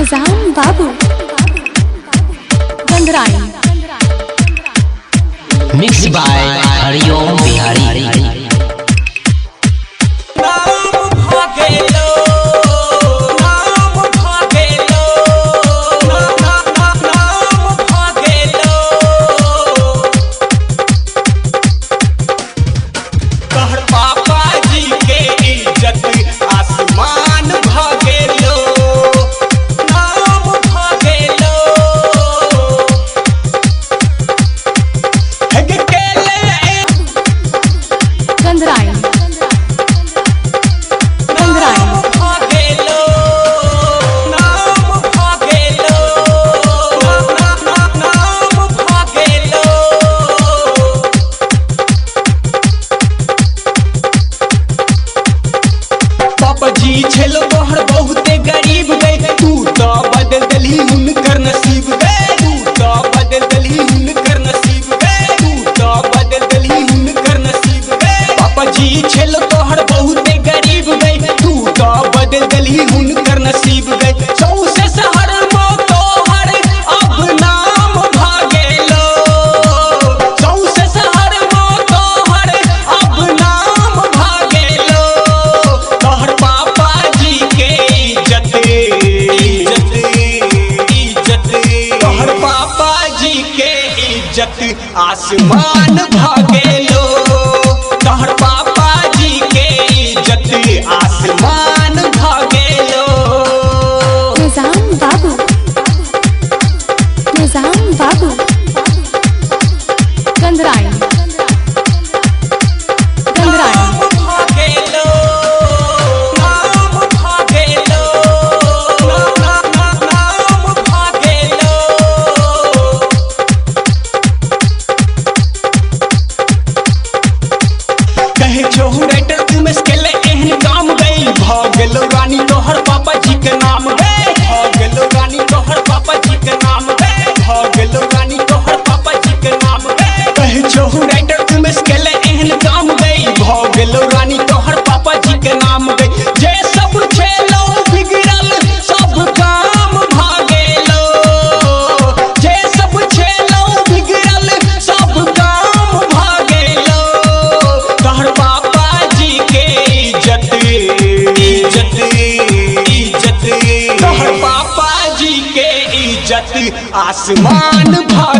निजाम बाबू गंधराई mix by हरिओम बिहारी। जी छेलो तोहर बहुते गरीब गए तू तो बदल दली हुनकर नसीब गए तू तो बदल दली हुनकर नसीब गए तू तो बदल दली हुनकर नसीब गए पापा जी छेलो तोहर बहुते गरीब गए तू तो बदल दली हुनकर नसीब गए सौसे शहर में तोहर अब नाम भागेलो सौसे शहर में तोहर अब नाम भागेलो तोहर आसमान भागेलो तोहर पापा जी के इज्जत आसमान भागेलो। निजाम बाबू गंधराई रानी तोहर पापा जी के नाम गए भागलो रानी तोहर पापा जी के नाम गए भागलो रानी तोहर पापा जी के नाम गए कहे छहु राइटर तुम स्केले एहन काम गई भागलो रानी तोहर पापा जी के नाम गए जे सब छेलो बिगड़ल सब काम भागेलो जे सब छेलो बिगड़ल सब काम भागेलो तोहर पापा जी के इज्जत तोहर पापा जी के इज्जत आसमान भाग